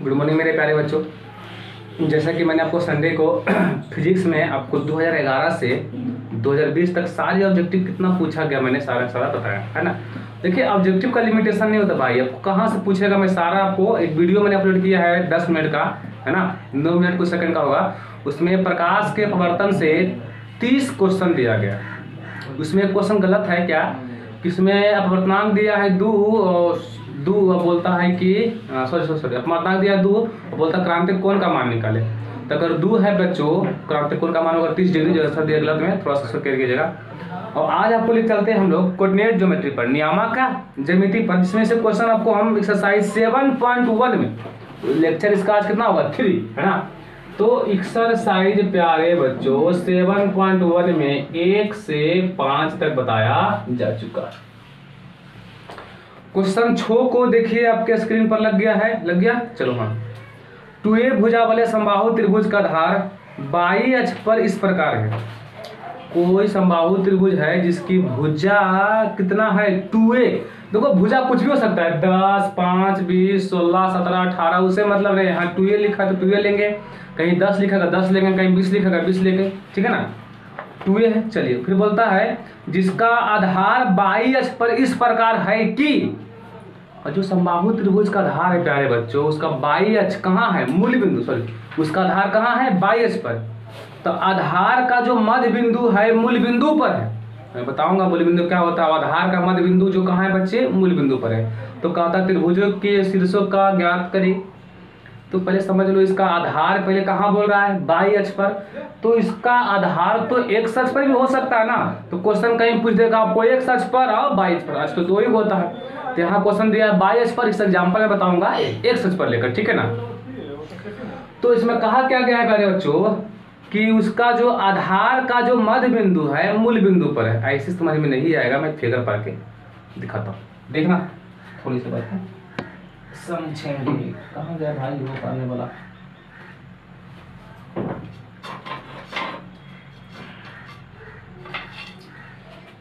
Good morning मेरे प्यारे बच्चों। जैसा कि मैंने आपको संडे को फिजिक्स में आपको 2011 से 2020 तक सारे ऑब्जेक्टिव कितना पूछा गया मैंने सारा बताया है ना। देखिए ऑब्जेक्टिव का लिमिटेशन नहीं होता भाई, आपको कहाँ से पूछेगा। मैं सारा आपको एक वीडियो मैंने अपलोड किया है 10 मिनट का, है ना, 9 मिनट कुछ सेकंड का होगा। उसमें प्रकाश के अपवर्तन से 30 क्वेश्चन दिया गया। उसमें एक क्वेश्चन गलत है क्या कि इसमें अपवर्तनांक दिया है 2 और बोलता है कि सॉरी अपवर्तनांक दिया 2 और बोलता क्रांतिक कोण का मान निकाले। तो अगर 2 है बच्चों, क्रांतिक कोण का मान होगा 30 डिग्री, जैसा दिया गलत में थोड़ा सा कर कीजिएगा। और आज आपको ले चलते हैं हम लोग कोऑर्डिनेट ज्योमेट्री पर, नियामक ज्यामिति पर, जिसमें से क्वेश्चन आपको हम एक्सरसाइज 7.1 में, लेक्चर इसका आज कितना होगा 3, है ना। तो एक्सरसाइज प्यारे बच्चों 7.1 में 1 से 5 तक बताया जा चुका है। क्वेश्चन 6 को देखिए आपके स्क्रीन पर लग गया। चलो हाँ, 2a भुजा वाले समबाहु त्रिभुज का आधार बाई अक्ष पर इस प्रकार है। कोई समबाहु त्रिभुज है जिसकी भुजा कितना है 2a। देखो भुजा कुछ भी हो सकता है, 10, 5, 20, 16, 17, 18, उसे मतलब नहीं। यहाँ 2a लिखा तो 2a लेंगे, कहीं 10 लिखेगा 10 लेंगे, कहीं 20 लिखेगा 20 लेंगे, ठीक है ना। 2a है। चलिए फिर बोलता है जिसका आधार बाई अक्ष पर इस प्रकार है कि, और जो समबाहु त्रिभुज का आधार है प्यारे बच्चों, उसका बाई अक्ष कहाँ है, मूल बिंदु, सॉरी उसका आधार कहाँ है बाई अक्ष पर। तो आधार का जो मध्य बिंदु है मूल बिंदु पर है। मैं बताऊंगा मूल बिंदु क्या होता है। आधार का मध्य बिंदु जो कहाँ है बच्चे, मूल बिंदु पर है। तो कहता त्रिभुजों के शीर्षों का ज्ञात करें। तो पहले समझ लो इसका आधार पहले कहाँ बोल रहा है, बाई अक्ष पर। तो इसका आधार तो एक्स अक्ष पर भी हो सकता है ना। तो क्वेश्चन कहीं पूछ देगा आपको एक्स अक्ष पर और बाई अक्ष पर, अक्ष तो 2 ही होता है। तो यहाँ क्वेश्चन दिया है बाई अक्ष पर, इस एग्जाम्पल में बताऊंगा एक्स अक्ष पर लेकर, ठीक है ना। तो इसमें कहा क्या गया है प्यारे बच्चों कि उसका जो आधार का जो मध्य बिंदु है मूल बिंदु पर है। ऐसे समझ में नहीं आएगा, मैं फिगर पढ़ के दिखाता हूँ, देखना थोड़ी सी बात है समझेंगे। कहाँ गया भाई वो पढ़ने वाला।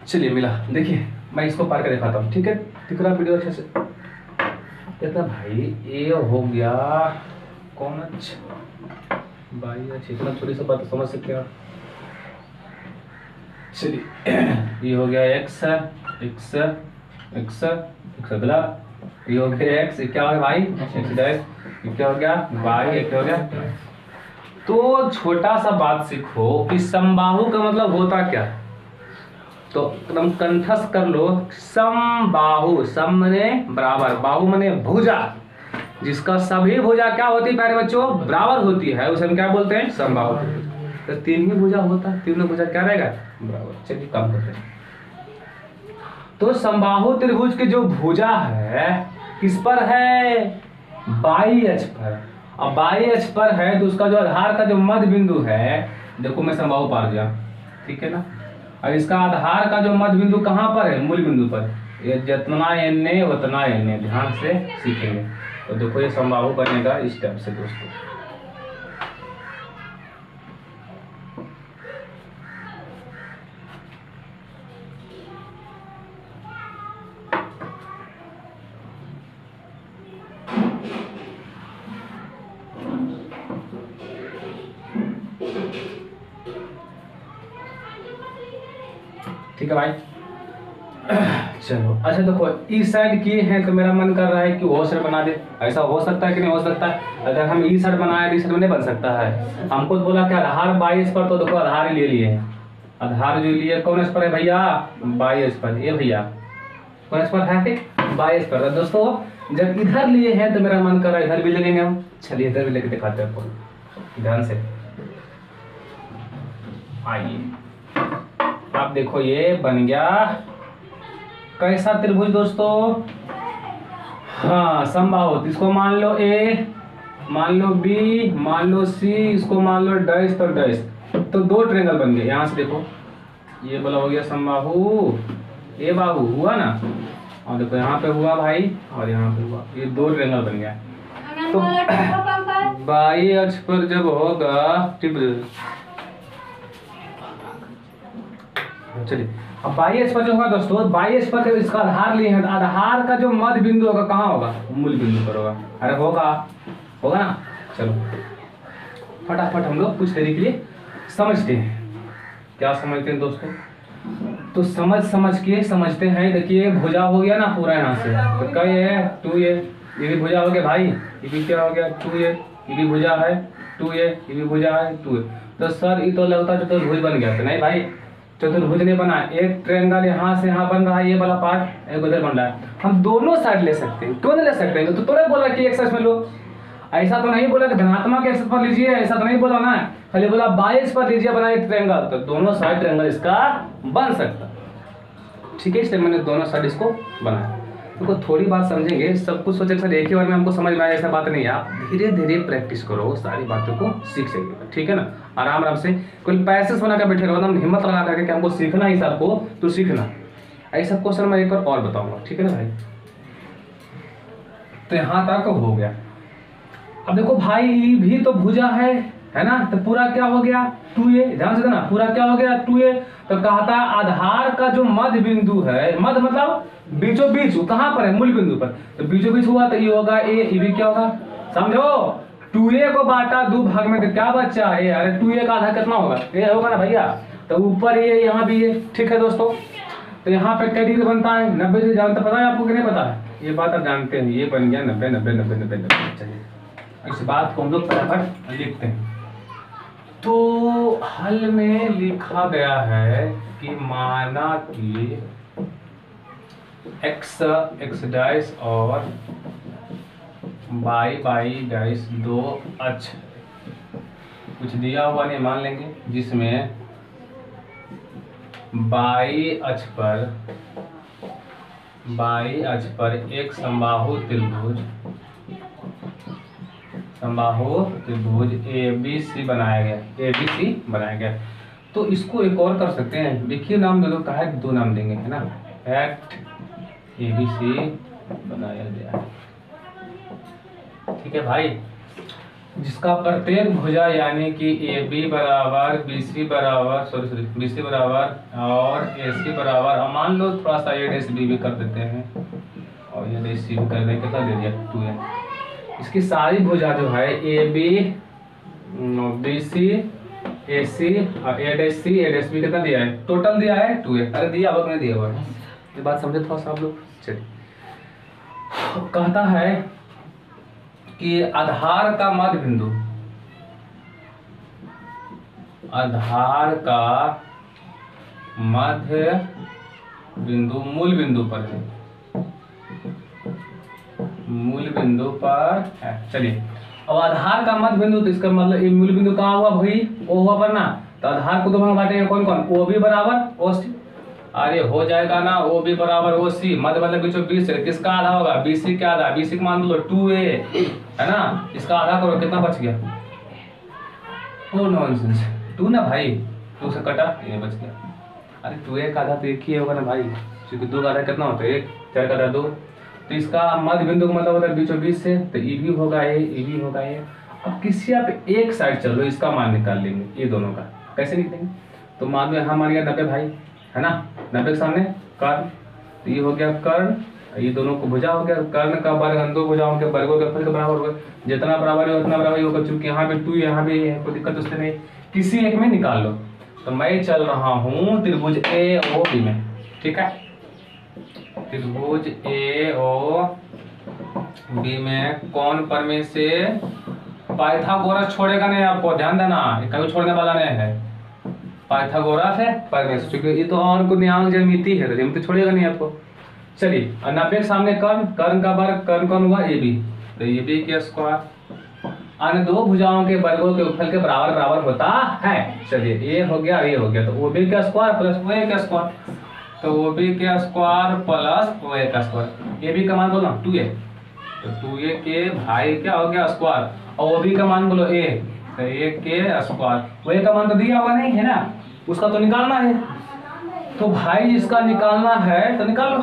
चलिए मिला, देखिए मैं इसको पढ़ के दिखाता हूँ, ठीक है। दिख रहा वीडियो अच्छे से देखना भाई। ये हो गया कौन अच्छा भाई, अच्छी इतना थोड़ी सी बात समझ सकते हैं। चलिए ये हो गया एक्स अगला, ये हो गया एक्स, क्या हो गया भाई एक्स डैश, क्या हो गया वाई, एक हो गया। तो छोटा सा बात सीखो कि समबाहु का मतलब होता क्या। तो एकदम कंठस्थ कर लो, समबाहु, सम मने बराबर, बाहु मने भुजा, जिसका सभी भुजा क्या होती है प्यारे बच्चों, बराबर होती है, उसे हम क्या बोलते हैं, समबाहु। तो 3 ही भुजा होता है, तीनों भुजा क्या रहेगा बराबर। चलिए काम करते हैं। तो समबाहु त्रिभुज की जो भुजा है किस पर है, बाई अक्ष पर। अब बाई अक्ष पर है तो उसका जो आधार का जो मध्य बिंदु है, देखो मैं समबाहु पार दिया, ठीक है ना। और इसका आधार का जो मध्य बिंदु कहाँ पर है, मूल बिंदु पर। ये जितना एन उतना एन, ध्यान से सीखेंगे। तो देखो ये समबाहु बनेगा इस टाइप से दोस्तों। ठीक है भाई, चलो अच्छा देखो इस साइड किए हैं तो मेरा मन कर रहा है कि वो साइड बना दे। ऐसा हो सकता है कि नहीं हो सकता है। अगर हम इस साइड बनाए इस साइड में नहीं बन सकता है। हमको तो बोला कि आधार बाई अक्ष पर, तो देखो आधार ही ले लिए, आधार जो लिए कौन अक्ष पर है भैया, बाई अक्ष पर। ये भैया कौन अक्ष पर है, बाई अक्ष पर। दोस्तों जब इधर लिए हैं तो मेरा मन कर रहा है इधर भी ले लेंगे हम। चलिए इधर भी लेके दिखाते हैं आपको, ध्यान से आइए। आप देखो ये बन गया कैसा त्रिभुज दोस्तों, हाँ समबाहु। इसको मान लो ए, मान लो बी, मान लो सी, इसको मान लो डैश तो डैश। तो 2 ट्रायंगल बन गए। यहाँ से देखो ये वाला हो गया समबाहु, ए बाहु हुआ ना, और देखो यहाँ पे हुआ भाई और यहाँ पे हुआ, ये 2 ट्रायंगल बन गया। तो बाई अक्ष पर जब होगा त्रिभुज, चलिए अब बाई अक्ष पर जो होगा दोस्तों, बाई अक्ष पर जब इसका आधार लिए हैं, आधार का जो मध्य बिंदु होगा कहाँ होगा, मूल बिंदु पर होगा। अरे होगा होगा ना। चलो फटाफट हम लोग कुछ देरी के लिए समझते हैं। क्या समझते हैं दोस्तों? तो समझ के समझते हैं। देखिए भुजा हो गया ना पूरा यहाँ से, तो क्या ये है 2a, ये भी भुजा हो गया भाई, ये भी क्या हो गया 2a, ये भी भुजा है 2a, ये भी भुजा है 2a। तो सर ये तो लगता है चतुर्भुज बन गया। तो नहीं भाई, चतुर्भुज नहीं बना। एक ट्रायंगल यहाँ से यहाँ बन रहा है, ये वाला पार्ट एक उधर बन रहा है। हम दोनों साइड ले सकते हैं, क्यों नहीं ले सकते हैं? तो तूने बोला कि एक साइड में लो, ऐसा तो नहीं बोला कि धनात्मक एक्सिस पर लीजिए, ऐसा तो नहीं बोला ना, खाली बोला बाई एक्सिस पर लीजिए बनाए ट्रायंगल। तो दोनों साइड ट्रायंगल इसका बन सकता, ठीक है। इसलिए मैंने दोनों साइड इसको बनाया। तो थोड़ी बात समझेंगे, सब कुछ सोचे सर एक ही बार में हमको समझ में आया, ऐसा बात नहीं है। आप धीरे धीरे प्रैक्टिस करो, सारी बातों को सीख सकेगा, ठीक है ना। आराम आराम से, कोई पैसेज बना कर बैठे रहो, एकदम हिम्मत लगा करके कि हमको सीखना ही सबको, तो सीखना। ऐसा क्वेश्चन मैं एक बार और बताऊंगा, ठीक है ना भाई। तो यहाँ तक हो गया। अब देखो भाई ई भी तो भुजा है ना। तो पूरा क्या हो गया 2a, ध्यान से देना, पूरा क्या हो गया 2a। तो कहता है आधार का जो मध्य बिंदु है, मध्य मतलब बीचों बीच, कहां पर है? मूल बिंदु पर। तो बीचों बीच हुआ तो ये होगा a, ये भी क्या होगा समझो। 2a को बांटा 2 भाग में, तो क्या बच्चा है? अरे 2a का आधा कितना होगा? ये होगा ना भैया। तो ऊपर ये, यहाँ भी ये, ठीक है दोस्तों। तो यहाँ पे क्या डिग्री बनता है 90 से। जानते पता है आपको कि नहीं पता है? ये बात आप जानते हैं, ये बन गया 90 90 90 90 90। चलिए इस बात को हम लोग फटाफट लिखते हैं। तो हल में लिखा गया है कि माना कि x डैश और y डैश 2 अक्ष कुछ दिया हुआ नहीं मान लेंगे, जिसमें बाई अक्ष पर एक समबाहु त्रिभुज ABC बनाया गया। तो इसको एक और कर सकते हैं। देखिए नाम दे दो, कहा है 2 नाम देंगे, है ना। फैक्ट ABC बनाया गया, ठीक है भाई। जिसका प्रत्येक भुजा यानी कि AB बराबर BC बराबर और AC बराबर, और मान लो थोड़ा सा ADB भी कर देते हैं, और ADC भी कर देंगे। कितना दे दिया 2a। इसकी सारी भुजा जो है AB BC AC और ADB कितना दिया है? टोटल दिया है 2a। अरे दिया वक्त नहीं दिया हुआ है, ये बात समझे थोड़ा सा आप लोग। चलिए कहता है कि आधार का मध्य बिंदु मूल बिंदु पर है। चलिए अब आधार का मध्य बिंदु, तो इसका मतलब ये मूल बिंदु कहाँ हुआ भाई? ओ हुआ पर ना। तो आधार को 2 भाग बांटेंगे, कौन कौन? OB बराबर OC, अरे हो जाएगा ना OB बराबर OC। मध्य मतलब बीचों बीच है, किसका आधा होगा? BC का आधा। BC का मान लो 2a, है ना। इसका आधा करो, कितना बच गया? ओ नॉनसेंस, 2 ना भाई, 2 से कटा, ये बच गया। अरे 2a का आधा तो एक ही होगा ना भाई, क्योंकि 2 का आधा कितना होता है? 1, 4 का आधा 2। तो इसका मध्य बिंदु का मतलब होता है बीचों बीच से, तो ये भी होगा ये भी होगा ये। अब किसी आप एक साइड चलो, इसका मान निकाल लेंगे, ये दोनों का कैसे निकलेंगे? तो मान लो यहाँ मान गया 90 भाई, है ना। 90 के सामने कर्ण, तो ये हो गया कर्ण, ये दोनों को भुजा हो गया। कर्ण का वर्ग 2 भुजाओं के वर्गों के फल के बराबर हो गया। जितना बराबर है उतना बराबर होगा, चूंकि यहाँ पे 2 यहाँ भी है, कोई दिक्कत उससे नहीं। किसी एक में निकाल लो। तो मैं चल रहा हूँ त्रिभुज AOB में, ठीक है। त्रिभुज AOB में कौन पर में से पाइथागोरस छोड़ेगा नहीं, आपको ध्यान देना, कभी छोड़ने वाला नहीं है। पाइथागोरस है पर में, क्योंकि ये तो और को न्याय ज्यामिति है, तो ज्यामिति छोड़ेगा नहीं आपको। चलिए 90 के सामने कर्ण का वर्ग, कर्ण कौन हुआ? AB, तो AB के स्क्वायर अन्य 2 भुजाओं के वर्गों के उपफल के बराबर होता है। चलिए ये हो गया, ये हो गया। तो OB का स्क्वायर प्लस OA का स्क्वायर, तो OB के स्क्वायर प्लस OA का स्क्वायर। AB का मान बोलो 2a, तो 2a के भाई क्या हो गया स्क्वायर, और OB का मान बोलो a, तो a के स्क्वायर। OA का मान तो दिया हुआ नहीं है ना, उसका तो निकालना है। तो भाई इसका निकालना है तो निकाल लो।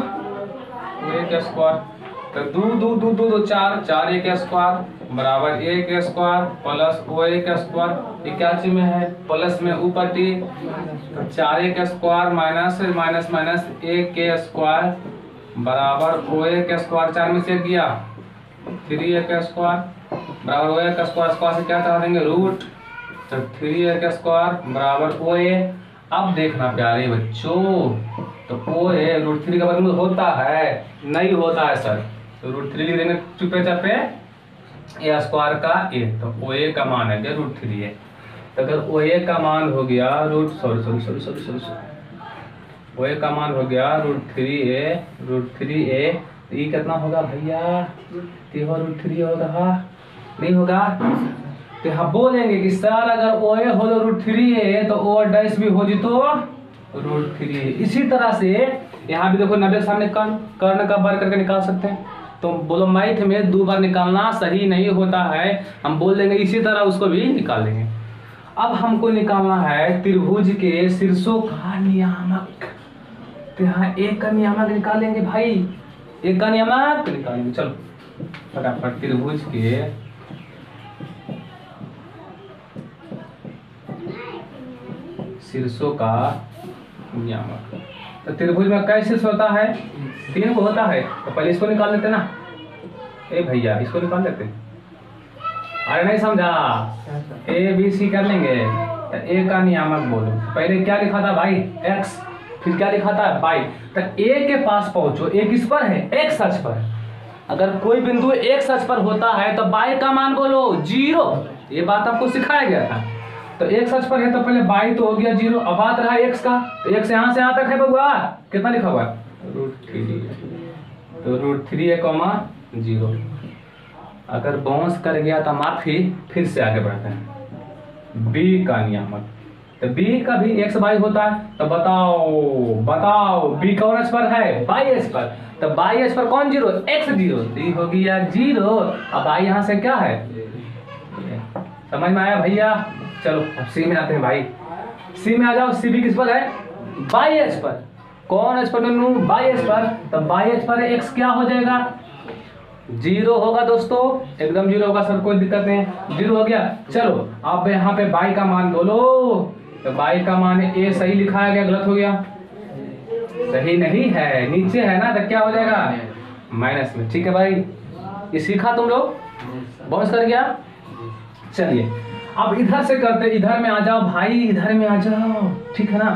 OA का स्क्वायर, तो 2 4 4a का स्क्वायर बराबर a का स्क्वायर प्लस OA का स्क्वायर। ये क्या चीज में है? प्लस में ऊपर t, तो 4a का स्क्वायर माइनस a के स्क्वायर बराबर OA का स्क्वायर। 4 में से गया 3a का स्क्वायर बराबर ओ ए का स्क्वायर, स्क्वायर से क्या करा देंगे रूट, तो 3a का स्क्वायर बराबर ओ ए। अब देखना प्यारे बच्चों, तो ओ ए रूट 3 का वर्गमूल होता है, नहीं होता है सर, तो रूट 3 लिख देंगे चुपे चापे, ए स्क्वायर का ए, तो ओ ए का मान है क्या रूट 3 है। तो अगर ओ ए का मान हो गया रूट सॉरी ओ ए का मान हो गया रूट 3a, तो ये कितना होगा भैया, तो रूट 3 होगा, नहीं होगा। तो हम बोलेंगे कि सर अगर ओ ए हो तो रूट 3 है, तो ओ डैश भी हो जी तो रूट 3 है। इसी तरह से यहाँ भी देखो 90 के सामने कर्ण का बार करके निकाल सकते हैं। तो बोलो मैथ में 2 बार निकालना सही नहीं होता है, हम बोल देंगे इसी तरह उसको भी निकाल लेंगे। अब हमको निकालना है त्रिभुज के शीर्षों का नियामक, तो यहाँ एक का नियामक निकालेंगे भाई, एक का नियामक निकालेंगे। चलो फटाफट त्रिभुज के शीर्षों का नियामक, तो त्रिभुज में कई शीर्ष होता है, 3 को होता है, तो पहले इसको निकाल लेते ना, ए भैया इसको निकाल लेते। अरे नहीं समझा, ए बी सी कर लेंगे, तो ए का नियामक बोलो, पहले क्या लिखा था भाई x, फिर क्या लिखा था y, तो ए के पास पहुंचो, ए किस पर है x अक्ष पर, अगर कोई बिंदु x अक्ष पर होता है तो y का मान बोलो 0, ये बात आपको सिखाया गया था। तो x अक्ष पर है तो पहले y तो हो गया 0, अब बात रहा x का, तो x यहाँ से यहाँ तक है बबुआ, कितना लिखा हुआ है रूट 3, तो रूट 3 है 0। अगर बाउंस कर गया तो माफी, फिर से आगे बढ़ते हैं। b का नियामक, तो b का भी x y होता है, तो बताओ b कौन अक्ष पर है, y अक्ष पर, तो y अक्ष पर कौन 0, x 0, तो हो गया 0। अब y यहाँ से क्या है, समझ में आया भैया। चलो अब सी में आते हैं भाई, सी में आ जाओ, सी भी किस पर है, y अक्ष पर, कौन अक्ष पर, y अक्ष पर, तो y अक्ष पर x क्या हो जाएगा 0 होगा दोस्तों, एकदम 0 होगा सर, कोई दिक्कत नहीं, 0 हो गया। चलो अब यहाँ पे y का मान बोलो, तो y का मान a सही लिखाया गया, गलत हो गया, सही नहीं है, नीचे है ना, तो क्या हो जाएगा माइनस में, ठीक है भाई, ये सीखा तुम लोग, बाउंस कर गया। चलिए अब इधर से करते, इधर में आ जाओ भाई, इधर में आ जाओ, ठीक है ना,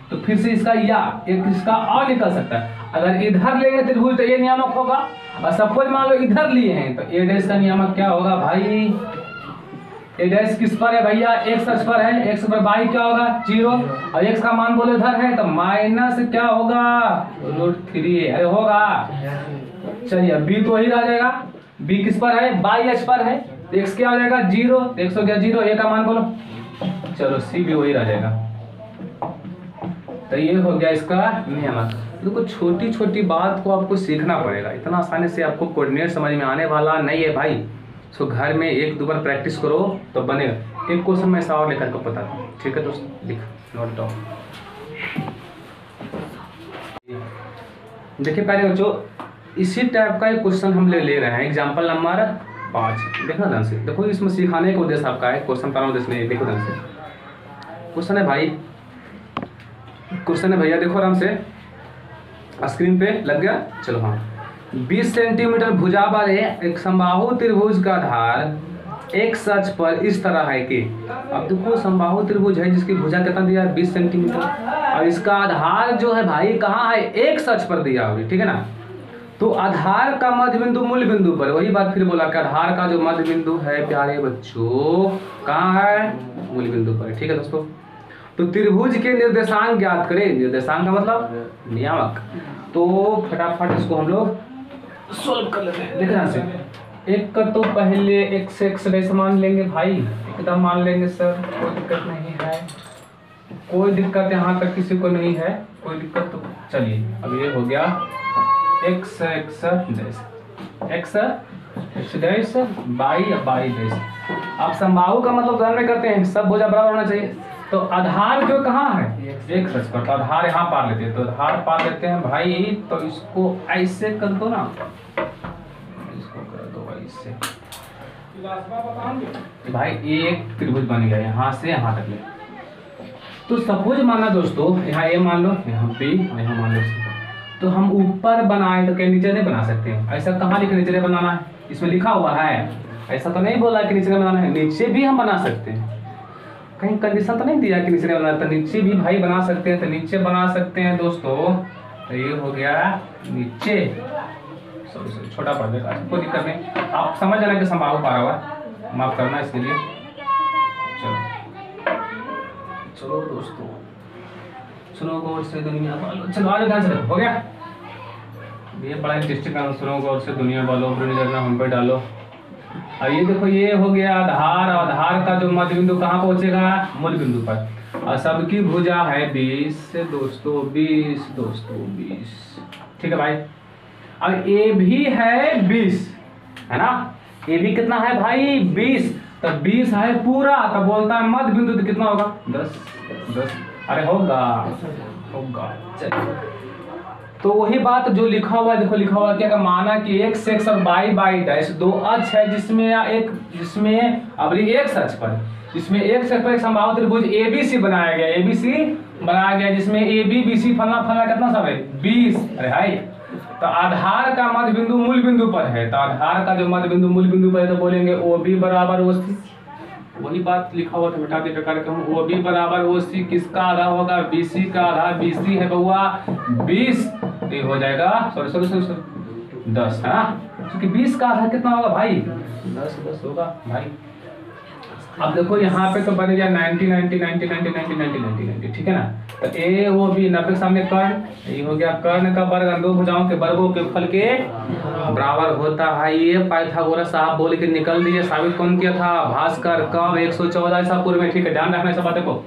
तो फिर से इसका या एक इसका और निकल सकता है। अगर इधर लेंगे त्रिभुज तो ये नियामक होगा, और सपोज मान लो इधर लिए हैं तो ए डैश का नियामक क्या होगा भाई, ए डैश किस पर है भैया, x अक्ष पर है, x पर y क्या होगा 0, और x का मान बोलो इधर है तो माइनस क्या होगा रूट 3 अरे होगा। चलिए b तो वही रह जाएगा, b किस पर है, y अक्ष पर है, तो x क्या हो जाएगा 0, x हो गया 0, a का मान बोलो, चलो c भी वही रह जाएगा। तो ये हो गया इसका नियामक। देखो छोटी छोटी बात को आपको सीखना पड़ेगा, इतना आसानी से आपको कोऑर्डिनेट समझ में आने वाला नहीं है भाई। सो घर में 1-2 बार प्रैक्टिस करो तो बनेगा। एक क्वेश्चन में ऐसा और लेकर को पता था, ठीक है दोस्त, लिख नोट डाउन। देखिए पहले बच्चों इसी टाइप का एक क्वेश्चन हम ले रहे हैं, एग्जाम्पल नंबर 5। देखना ध्यान से, देखो इसमें सिखाने का उद्देश्य आपका है, क्वेश्चन पढ़ाना उद्देश्य नहीं, देखो ध्यान से। क्वेश्चन है भाई, क्वेश्चन है भैया, देखो आराम से, स्क्रीन पे लग गया। चलो हाँ, 20 सेंटीमीटर भुजा वाले एक समबाहु त्रिभुज का आधार x अक्ष पर इस तरह है कि, अब देखो समबाहु त्रिभुज है जिसकी भुजा कितना दिया है 20 सेंटीमीटर, और इसका आधार जो है भाई कहाँ है, x अक्ष पर दिया हुआ, ठीक है ना। तो आधार का मध्य बिंदु मूल बिंदु पर, वही बात फिर बोला कि आधार का जो मध्य बिंदु है प्यारे बच्चों कहाँ है, मूल बिंदु पर, ठीक है दोस्तों। तो त्रिभुज के निर्देशांक ज्ञात करें, निर्देशांक का मतलब नियामक। तो फटाफट इसको हम लोग सोल्व कर लेते हैं। देखना से एक का तो पहले x डैश मान लेंगे भाई, एकदम मान लेंगे सर, कोई दिक्कत नहीं है, कोई दिक्कत यहाँ तक किसी को नहीं है, कोई दिक्कत तो चलिए। अब ये हो गया x डैश बाई डैश। आप समबाहु का मतलब ध्यान में करते हैं, सब भुजा बराबर होना चाहिए। तो आधार जो कहाँ है x अक्ष पर, तो आधार यहाँ पार लेते हैं, तो आधार पार लेते हैं भाई, तो इसको ऐसे कर दो ना, इसको कर दो ऐसे भाई, एक त्रिभुज बन गया यहाँ से यहाँ तक ले। तो सपोज माना दोस्तों यहाँ a मान लो, यहाँ b, यहाँ मान लो, तो हम ऊपर बनाए तो क्या नीचे नहीं बना सकते हैं, ऐसा कहाँ लिखा नीचे नहीं बनाना है, इसमें लिखा हुआ है ऐसा तो नहीं बोला कि नीचे का बनाना है, नीचे भी हम बना सकते हैं, कहीं कंडीशन तो नहीं दिया कि नीचे बनाना, तो नीचे भी भाई बना सकते हैं, तो नीचे बना सकते हैं दोस्तों। तो ये हो गया नीचे, सॉरी छोटा पड़ जाएगा, कोई दिक्कत नहीं, आप समझ जाना कि संभाव पा रहा हुआ, माफ करना इसके लिए। चलो दोस्तों, सुनो गौर से दुनिया वालों, चलो आज ध्यान से हो गया, ये बड़ा इंटरेस्टिंग काम, सुनो गौर से दुनिया वालों, अपनी नजर हम पे डालो। और ये देखो ये हो गया आधार, आधार का जो मध्य बिंदु कहाँ पहुंचेगा, मूल बिंदु पर, और सबकी भुजा है 20 दोस्तों, 20 दोस्तों 20, ठीक है भाई। अब ए भी है 20 है ना, ए भी कितना है भाई 20, तो 20 है पूरा, तो बोलता है मध्य बिंदु तो कितना होगा 10, अरे होगा चलिए। तो वही बात जो लिखा हुआ है, देखो लिखा हुआ क्या, माना कि x x और y डैश दो अक्ष है, जिसमें अब x अक्ष पर, जिसमें x अक्ष पर एक समबाहु त्रिभुज ABC बनाया गया, जिसमें AB BC फलना फलना कितना सब है 20, अरे भाई। तो आधार का मध्य बिंदु मूल बिंदु पर है, तो आधार का जो मध्य बिंदु मूल बिंदु पर है, तो बोलेंगे OB बराबर OC, वही बात लिखा हुआ था, मिटा दे बेकार के हम, OB बराबर OC, किसका आधा होगा BC का आधा, BC है बउआ 20, ये हो जाएगा सॉरी 10 है ना, क्योंकि 20 का आधा कितना होगा भाई 10 होगा भाई। अब देखो यहाँ पे तो बन गया 90, ठीक है ना, तो ए वो भी 90 के सामने कर्ण, ये हो गया कर्ण का वर्ग, दो भुजाओं के वर्गों के फल के बराबर होता है। ये पाइथागोरस साहब बोल के निकल दिए, साबित कौन किया था, भास्कर, कब 114 ईसा पूर्व में, ठीक है, ध्यान रखना सब बातें को,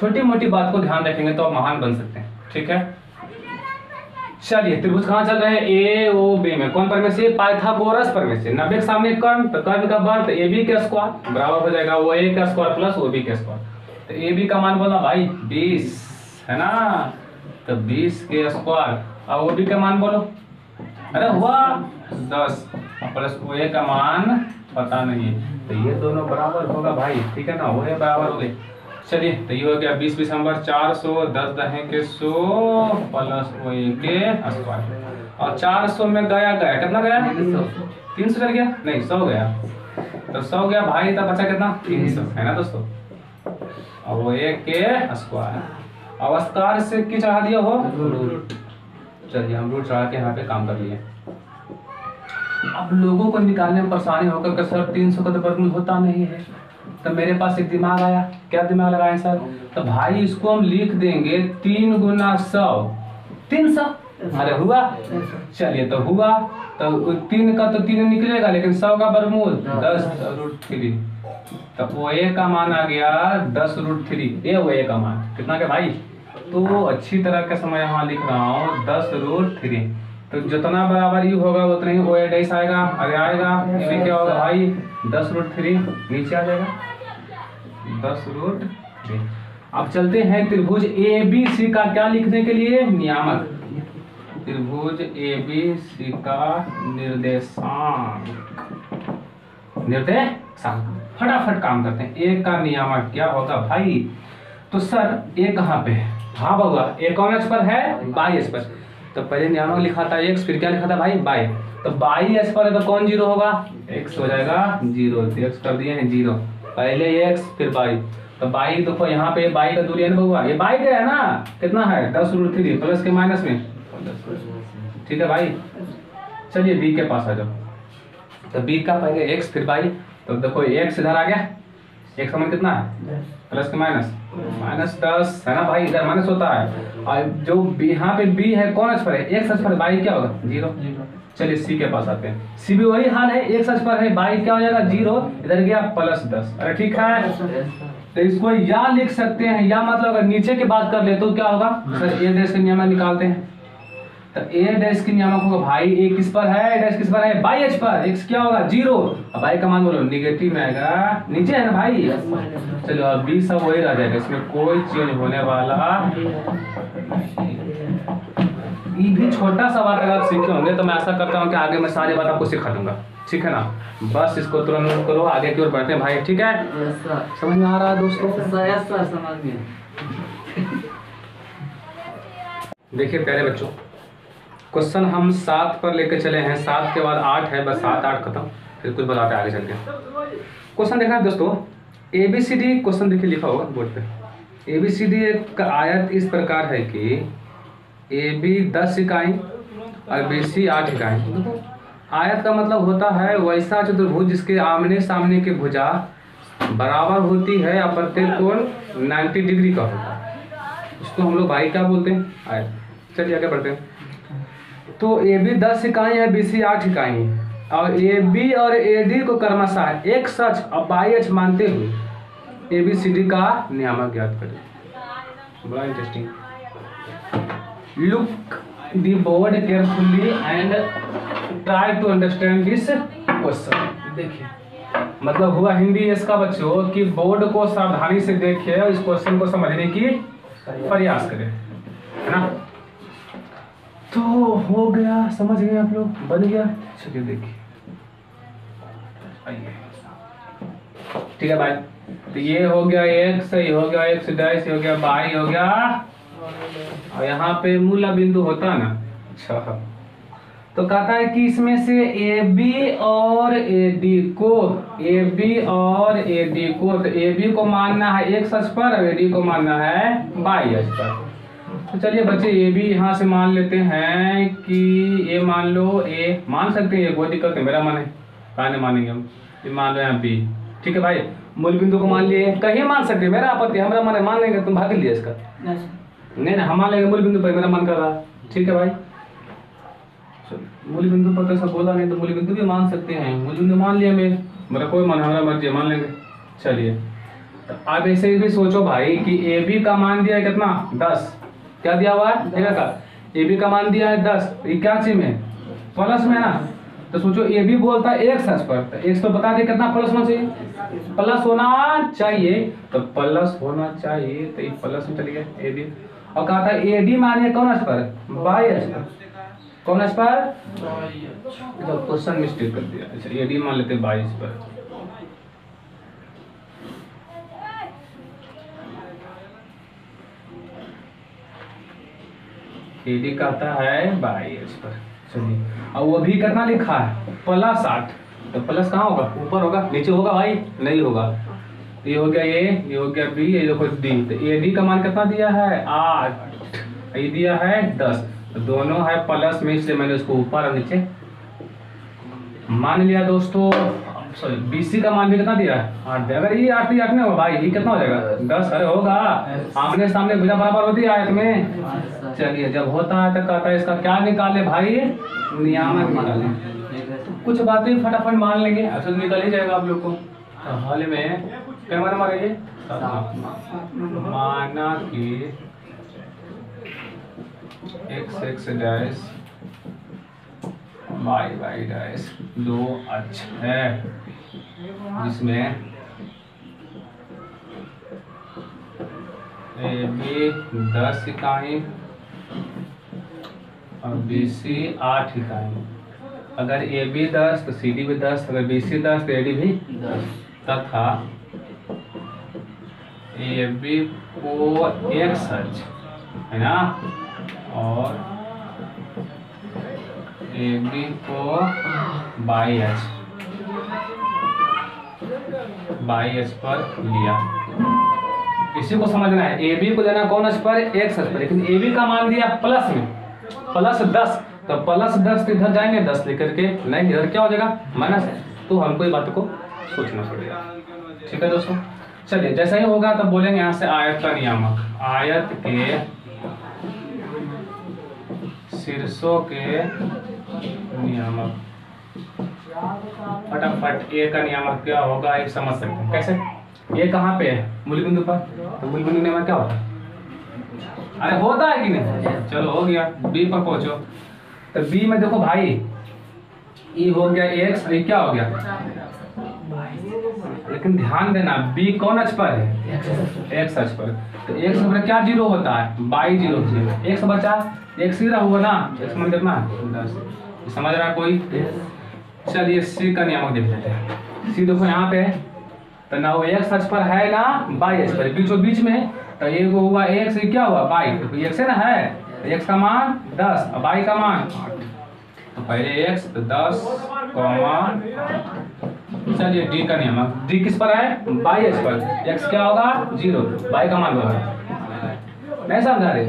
छोटी मोटी बात को ध्यान रखेंगे तो आप महान बन सकते हैं, ठीक है। चलिए त्रिभुज कहाँ चल रहे हैं, ए ओ बी में, कौन पर में से, पाइथागोरस पर में से, 90 के सामने कर्ण, तो कर्ण का वर्ग ए बी के स्क्वायर बराबर हो जाएगा वो ए का स्क्वायर प्लस ओ बी के स्क्वायर, तो ए बी का मान बोला भाई 20 है ना, तो 20 के स्क्वायर, और ओ बी का मान बोलो, अरे हुआ 10 प्लस ओ ए का मान पता नहीं है, तो ये दोनों बराबर होगा भाई, ठीक है ना, वो है बराबर हो गए। चलिए तो ये हो गया 20 दिसंबर 400, 10 दहे के 100 प्लस ओ के स्क्वायर, और 400 में गया कितना गया 300 चल गया, नहीं 100 गया, तो 100 गया भाई, तब बचा कितना 300 है ना दोस्तों, और वो एक के स्क्वायर, अवस्कार से क्या चढ़ा दिया हो रूट, चलिए हम रूट चढ़ा के यहाँ पे काम कर लिए। अब लोगों को निकालने में परेशानी होकर कि सर 300 का तो वर्गमूल होता नहीं है, तो मेरे पास एक दिमाग आया, क्या दिमाग लगाए सर, तो भाई इसको हम लिख देंगे 3 गुना 100 300, अरे हुआ, चलिए तो हुआ, तो 3 का तो 3 निकलेगा, लेकिन 100 का वर्गमूल 10√3, तो वो ए का मान आ गया 10√3, ये वो ए का मान कितना का भाई, तो अच्छी तरह का समय यहाँ लिख रहा हूँ 10√3, तो जितना बराबर यू होगा उतना ही ओ ए डैश आएगा, अरे आएगा, ये क्या होगा भाई 10√3 नीचे आ जाएगा 10√3। अब चलते हैं त्रिभुज ABC का क्या लिखने के लिए, नियामक, त्रिभुज ABC का निर्देशांक, फटाफट काम करते हैं। ए का नियामक क्या होगा भाई, तो सर ए कहाँ पे है, हाँ बाबा ए कौन अक्ष पर है, बाई अक्ष पर, तो पहले नियामक लिखा था x, फिर क्या लिखा था भाई बाई, तो बाई अक्ष पर है तो कौन जीरो होगा, x हो जाएगा 0, तो x कर दिए हैं 0, पहले x फिर बाई, तो बाई देखो यहाँ पे बाई का दूरी है ना बउआ, ये बाई का है ना, कितना है 10√3 प्लस के माइनस में, ठीक है भाई। चलिए b के पास आ जाओ, तो b का पहले x फिर बाई, तो देखो x इधर आ गया, x का मान कितना है प्लस के माइनस 10 है ना भाई, इधर माइनस होता है, और जो यहाँ पे b है कौन अक्ष पर है, x अक्ष पर, बाई क्या होगा 0। चलिए c के पास आते हैं, c भी वही हाल है, x अक्ष पर है, बाई क्या हो जाएगा 0, इधर गया प्लस 10, अरे ठीक है, तो इसको या लिख सकते हैं, या मतलब अगर नीचे की बात कर ले तो क्या होगा सर, ए डैश के नियम निकालते हैं, तो ए डैश की नियामक होगा भाई, ए किस पर है, डैश किस पर है, बाई अक्ष पर, x क्या होगा 0, अब बाई का मान बोलो नेगेटिव में आएगा, नीचे है ना भाई, चलो अब b सब वही रह जाएगा, इसमें कोई चेंज होने वाला, ये भी छोटा सा बात अगर आप सीखे होंगे तो मैं आशा करता हूँ कि आगे मैं सारी बात आपको सिखा दूंगा, ठीक है ना, बस इसको तुरंत नोट करो, आगे की ओर बढ़ते हैं भाई, ठीक है, समझ में आ रहा है दोस्तों, समझ में। देखिए प्यारे बच्चों, क्वेश्चन हम 7 पर लेके चले हैं, 7 के बाद 8 है, बस 7 8 खत्म, फिर कुछ बताते हैं आगे चल के। क्वेश्चन देखना है दोस्तों, ABCD क्वेश्चन देखिए लिखा होगा बोर्ड पे। ABCD एक आयत इस प्रकार है कि AB 10 इकाई और BC 8 इकाई। आयत का मतलब होता है वैसा चतुर्भुज जिसके आमने सामने की भुजा बराबर होती है या प्रत्येक कोण 90 डिग्री का होता है। इसको हम लोग भाई क्या बोलते हैं, आयत। चलिए आगे बढ़ते हैं। तो AB 10 इकाई है, BC 8 इकाई है और AB और AD को क्रमशः x अक्ष और y अक्ष मानते हुए ABCD का नियामक ज्ञात करें। बड़ा interesting. Look the board carefully and try to understand this question. देखिए मतलब हुआ हिंदी इसका बच्चों कि बोर्ड को सावधानी से देखिए और इस क्वेश्चन को समझने की प्रयास करें, है ना। तो हो गया, समझ गए आप लोग, बन गया। चलिए देखिए, आइए ठीक है भाई। तो ये हो गया x, ये हो गया x डैश, ये हो गया y, हो गया और यहाँ पे मूल बिंदु होता है ना। अच्छा, तो कहता है कि इसमें से AB और AD को, AB और AD को, तो AB को मानना है x अक्ष पर और AD को मानना है y अक्ष पर। तो चलिए बच्चे AB यहाँ से मान लेते हैं कि A मान लो, A मान सकते हैं, ये कोई दिक्कत नहीं, मेरा मन है, कहाँ नहीं मानेंगे हम। ये मान लो यहाँ B, ठीक है भाई। मूल बिंदु को मान लिए, कहीं मान सकते हैं, मेरा आपत्ति, हमारा मन है, मान लेंगे। तुम भाग लिया इसका, नहीं ना, हम मान लेंगे मूल बिंदु पर, मेरा मन कर रहा है, ठीक है भाई। मूल बिंदु पर तो ऐसा बोला नहीं, तो मूल बिंदु भी मान सकते हैं। मूल बिंदु मान लिया, मेरा कोई मन, हमारा मर्जी, मान लेंगे। चलिए तो आप ऐसे भी सोचो भाई कि AB का मान दिया है कितना, 10, क्या दिया हुआ है, देखा का AB का मान दिया है 10, ये क्या चीज में, प्लस में ना। तो सोचो AB बोलता है x अक्ष पर, तो x तो बता दे कितना प्लस होना चाहिए, प्लस होना चाहिए, तो प्लस होना चाहिए, तो ये प्लस में चली गया AB। और कहा था AD मानिए कौन अक्ष पर, y अक्ष पर, कौन अक्ष पर, जब क्वेश्चन मिस्टेक कर दिया। अच्छा AD मान लेते हैं 22 पर। AD कहता है 22 पर, चलिए। और वो भी कितना लिखा है, प्लस 8, तो प्लस कहाँ होगा, ऊपर होगा, नीचे होगा भाई, नहीं होगा। ये हो गया ये हो गया B, ये देखो D। तो AD का मान कितना दिया है, 8, ये दिया है 10, तो दोनों है प्लस में, इसलिए मैंने उसको ऊपर और नीचे मान लिया दोस्तों। सॉरी BC का मान भी कितना दिया है, 8। अगर ये 8 नहीं होगा भाई, ये कितना हो जाएगा, 10। अरे होगा, आमने सामने भुजा बराबर होती है आयत में। चलिए जब होता है तो कहता है इसका क्या निकाले भाई, नियामक निकाले। तो कुछ बातें फटाफट मान लेंगे, अक्सर निकल ही जाएगा आप लोग को। तो हाल में क्या माना हमारा ये, माना कि x डैश y डैश 2 अक्ष है, जिसमें AB 10 इकाई और BC 8 इकाई। अगर AB 10 तो CD भी 10, अगर BC 10 तो AD भी 10, तथा AB को x अक्ष है ना, और AB को y अक्ष पर लिया। इसी को समझना है, AB को लेना कौन अक्ष पर, x अक्ष पर, लेकिन AB का मान दिया प्लस में, प्लस 10, तो प्लस 10 तो इधर जाएंगे 10 लेकर के, नहीं इधर क्या हो जाएगा माइनस। तो हमको ये बात को सोचना पड़ेगा, ठीक है दोस्तों। चलिए जैसा ही होगा तब बोलेंगे यहाँ से आयत का नियामक, आयत के शीर्षों के नियामक। फटाफट A का नियामक क्या होगा, एक समझ सकते हैं कैसे। ये कहाँ पे है, मूल बिंदु पर, तो मूल बिंदु नियामक क्या होता है, अरे होता है कि नहीं, चलो हो गया। B पर पहुंचो, तो B में देखो भाई, E हो गया x, ये क्या हो गया, लेकिन ध्यान देना B कौन अक्ष पर है, x अक्ष पर। तो x पर क्या जीरो होता है, y जीरो, x बचा, x सीधा हुआ ना, x में कितना 10, समझ रहा कोई। चलिए C का नियामक देख लेते हैं। C देखो यहाँ पे है, तो ना वो x अक्ष पर है ना y अक्ष पर, बीचों बीच में है, तो ये हुआ x, ये क्या हुआ y, तो x है ना है, तो x का मान 10 और y का मान 8। तो पहले x तो 10 कॉमा, चलिए d का नियम, d किस पर है, बाई एच पर, x क्या होगा 0, y का मान होगा, नहीं समझा रहे।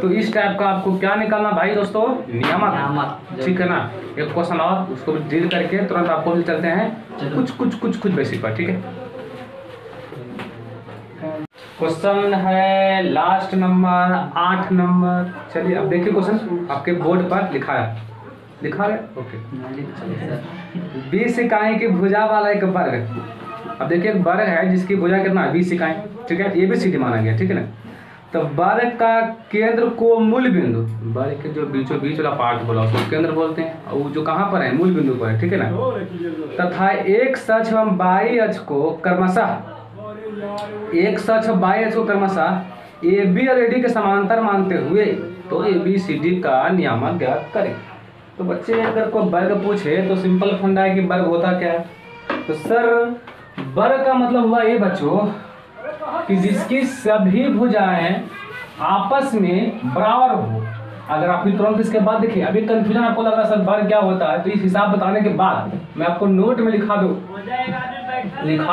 तो इस टाइप का आपको क्या निकालना भाई दोस्तों, नियामक, ठीक है ना। एक क्वेश्चन और उसको भी डील करके तुरंत आपको भी चलते हैं कुछ बेसिक पर, ठीक है। क्वेश्चन है लास्ट नंबर 8 नंबर। चलिए अब देखिए क्वेश्चन आपके बोर्ड पर लिखा है ओके। 20 इकाई की भुजा वाला एक वर्ग, अब देखिए एक वर्ग है जिसकी भुजा कितना है 20 इकाई, ठीक है, ये भी सीधी माना गया, ठीक है ना। तो वर्ग का केंद्र को मूल बिंदु, वर्ग के जो बीचों बीच वाला पार्ट बोला उसको केंद्र बोलते हैं, और वो जो कहाँ पर है मूल बिंदु पर है, ठीक है ना। तथा एक सच एवं बाई अक्ष को क्रमशः ए बी और ए डी के समांतर मानते हुए तो ए बी सी डी का नियामक ज्ञात करें। तो बच्चे अगर कोई वर्ग पूछे तो सिंपल फंडा है कि वर्ग होता क्या है। तो सर वर्ग का मतलब हुआ ये बच्चों कि जिसकी सभी भुजाएं आपस में बराबर हो। अगर आप तुरंत इसके बाद देखिए, अभी कंफ्यूजन आपको लग रहा है सर वर्ग क्या होता है, तो इस हिसाब बताने के बाद मैं आपको नोट में लिखा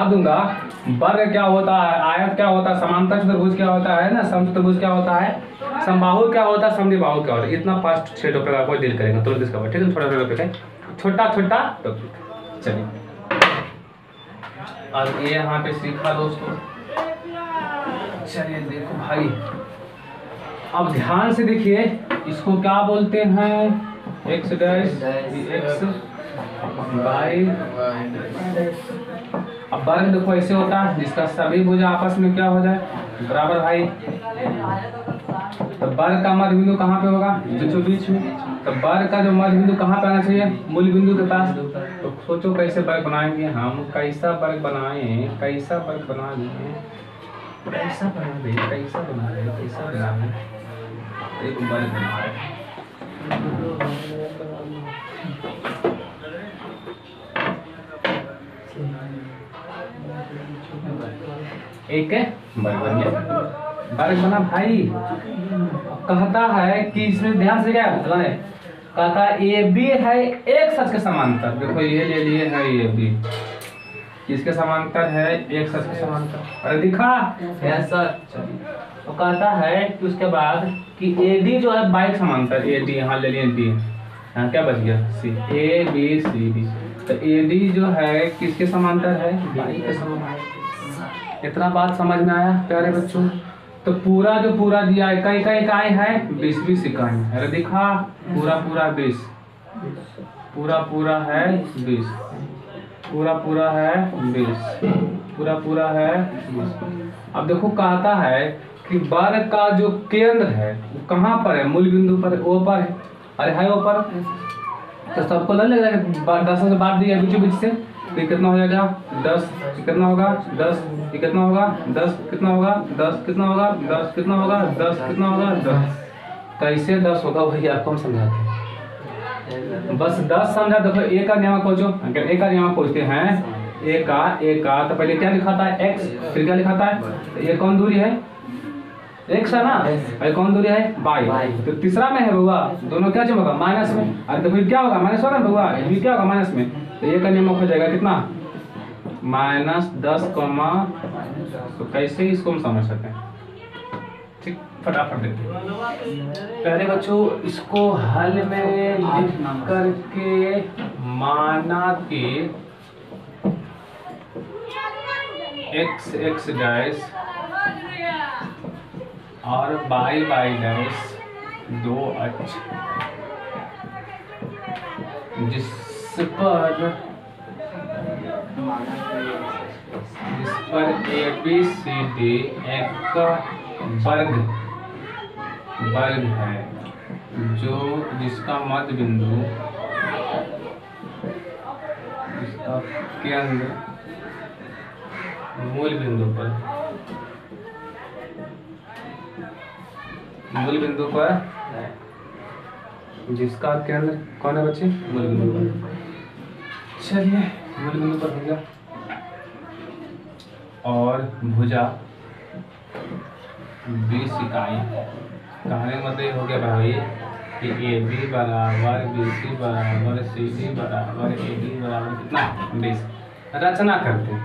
दूंगा वर्ग क्या होता है, आयत क्या होता है, समांतर चतुर्भुज क्या होता है ना, समचतुर्भुज क्या होता है, समबाहु क्या होता है, समद्विबाहु क्या होता है। इतना फास्ट 6 टॉपिक आपको डील करेंगे तुरंत इसका बाद, ठीक है। छोटा टॉपिक है, छोटा टॉपिक। चलिए अब ये यहाँ पे सीखा दोस्तों। चलिए देखो भाई अब ध्यान से देखिए, इसको क्या बोलते हैं, एक्स डैश एक्स बाई। अब वर्ग देखो ऐसे होता है जिसका सभी भुजा आपस में क्या हो जाए बराबर भाई। तो वर्ग का मध्य बिंदु कहाँ पे होगा, बीच में। तो वर्ग का जो मध्य बिंदु कहाँ पे आना चाहिए, मूल बिंदु के पास। तो सोचो कैसे वर्ग बनाएंगे हम, कैसा वर्ग बनाए, कैसा बना एक वर्ग बना रहे। एक वर्ग बन गया, वर्ग बना भाई। कहता है कि इसमें ध्यान से क्या है, कहता है ए बी है एक सच के समांतर। देखो ये ले लिए है ए बी, किसके समांतर है, एक सच के समांतर। अरे दिखा सर। तो कहता है कि उसके बाद कि ए डी जो है बाई समांतर, ए डी यहाँ ले लिए डी, यहाँ क्या बच गया सी, ए बी सी डी। तो ए डी जो है किसके समांतर है, बाई के समांतर। इतना बात समझ में आया प्यारे बच्चों। तो पूरा जो पूरा दिया इकाई है 20 इकाई। अरे दिखा पूरा 20, पूरा है 20, पूरा है 20। अब देखो कहता है कि वर्ग का जो केंद्र है वो कहाँ पर है, मूल बिंदु पर, ओ पर है। अरे है ओ पर, तो सबको लग जाएगा 10 से बांट दिया बीच से, तो कितना हो जाएगा 10, कितना होगा 10, कितना होगा 10, कितना होगा 10, कितना होगा 10, कितना होगा 10, कितना होगा 10। कैसे 10 होगा भैया आपको हम समझाते हैं, बस 10 समझा। देखो ए का नियम खोजो, अगर ए का नियम खोजते हैं, ए का तो पहले क्या लिखा था x, फिर क्या लिखा था, तो ये कौन दूरी है x है ना, और कौन दूरी है y। तो तीसरा में है बउआ, दोनों क्या जमेगा माइनस में। अरे तो फिर क्या होगा माइनस होगा बउआ, ये क्या होगा माइनस में। तो ये का नियम हो जाएगा कितना -10, तो कैसे इसको हम समझ सकते हैं, ठीक। फटाफट देखिए पहले बच्चों इसको हल में लिख करके माना कि x डैश और y डैश दो अक्ष जिस पर ए बी सी डी एक वर्ग है, जो जिसका मध्य बिंदु, जिसका केंद्र मूल बिंदु पर, जिसका केंद्र कौन है बच्चे, मूल बिंदु पर। चलिए मूल बिंदु पर भुजा और भुजा 20 इकाई कहने का मतलब हो गया भाई कि ए बी बराबर बी सी बराबर सी डी बराबर ए डी बराबर कितना 20। रचना करते हैं,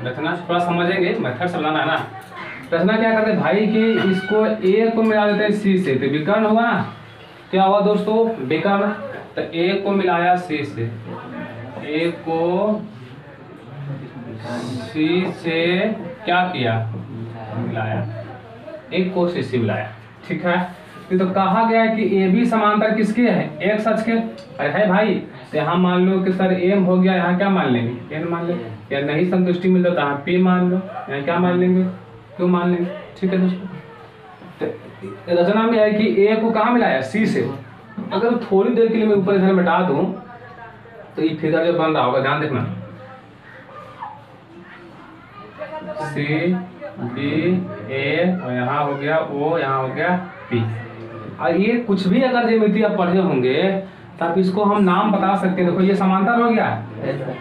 रचना थोड़ा समझेंगे, मेथड से बनाना है ना। रचना क्या करते हैं भाई कि इसको ए को मिला देते हैं सी से, तो विकर्ण हुआ ना, क्या हुआ दोस्तों विकर्ण। तो ए को मिलाया सी से, ए को सी से क्या किया मिलाया, एक को सी से मिलाया, ठीक है। तो कहा गया है कि ए बी समांतर किसके है, एक्स अक्ष के। अरे है भाई, तो यहाँ मान लो कि सर एम हो गया, यहाँ क्या मान लेंगे एन मान लेंगे, या नहीं संतुष्टि मिलता तो यहाँ पी मान लो, यहाँ क्या मान लेंगे क्यों मान लेंगे, ठीक है दोस्तों। तो रचना में है कि ए को कहाँ मिलाया सी से। अगर थोड़ी देर के लिए मैं ऊपर इधर मिटा दूं तो ये फिगर जो बन रहा होगा ध्यान देखना, सी बी ए और यहाँ हो गया ओ, यहाँ हो गया पी। और ये कुछ भी अगर ज्यामिति आप पढ़े होंगे तब इसको हम नाम बता सकते हैं। देखो ये समांतर हो गया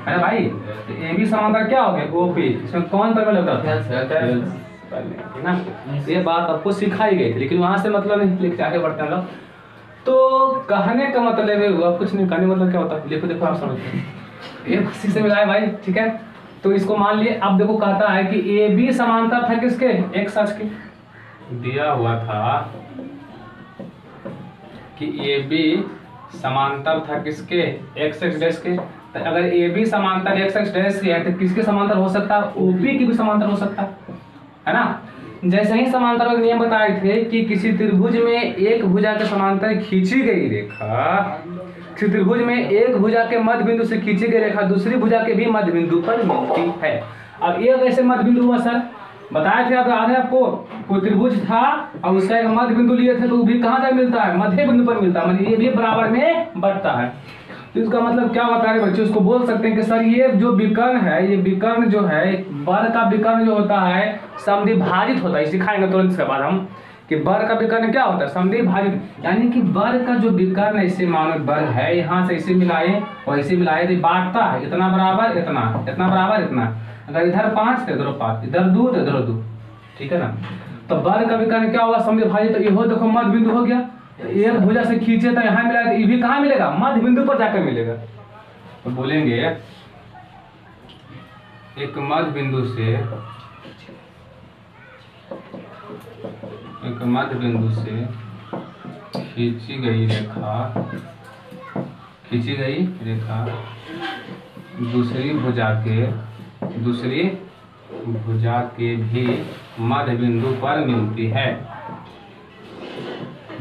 है भाई, तो ए बी समांतर क्या हो गया ओ पी, इसमें कौन तरह लगता था ना। ये बात आपको सिखाई गई थी, लेकिन वहां से मतलब नहीं, लिख के आगे बढ़ते हैं लोग। तो कहने का मतलब है हुआ कुछ नहीं, कहने मतलब क्या होता है, देखो देखो आप समझते ये सी से मिलाए भाई, ठीक है। तो इसको मान लिए। अब देखो कहता है कि ए बी समांतर था किसके, एक्स अक्ष के। दिया हुआ था कि ए बी समांतर था किसके, एक्स एक्स डैश के। तो अगर ए बी समांतर एक्स एक्स डैश से है तो किसके समांतर हो सकता है, ओपी की भी समांतर हो सकता है ना। जैसे ही समांतर का नियम बताए थे कि किसी त्रिभुज में एक भुजा के समांतर खींची गई रेखा, किसी त्रिभुज में एक भुजा के मध्य बिंदु से खींची गई रेखा दूसरी भुजा के भी मध्य बिंदु पर मिलती है। अब ये कैसे मध्य बिंदु हुआ सर, बताया थे आधे आपको, कोई त्रिभुज था और उसका एक मध्य बिंदु लिए थे तो वो भी कहाँ जाकर मिलता है, मध्य बिंदु पर मिलता है, मतलब ये भी बराबर में बढ़ता है। तो इसका मतलब क्या बता रहे बच्चे, उसको बोल सकते हैं कि सर ये जो विकर्ण है, ये विकर्ण जो है वर्ग का विकर्ण जो होता है समद्विभाजित होता है। सिखाएंगे तुरंत इसके बाद हम कि वर्ग का विकर्ण क्या होता है, समद्विभाजित, यानी कि वर्ग का जो विकर्ण है, इससे मानो वर्ग है, यहाँ से इसे मिलाए और इसे मिलाए तो बांटता है, इतना बराबर इतना, इतना बराबर इतना। अगर इधर 5 तो इधर 5, इधर 2 तो इधर 2, ठीक है ना। तो वर्ग का विकर्ण क्या होगा, समद्विभाजित। तो ये देखो मध्य बिंदु हो गया, तो एक भुजा से खींचे तो यहाँ मिला, ये भी कहाँ मिलेगा, मध्य बिंदु पर जाकर मिलेगा। तो बोलेंगे एक मध्य बिंदु से, एक मध्य बिंदु से खींची गई रेखा, खींची गई रेखा दूसरी भुजा के भी मध्य बिंदु पर मिलती है।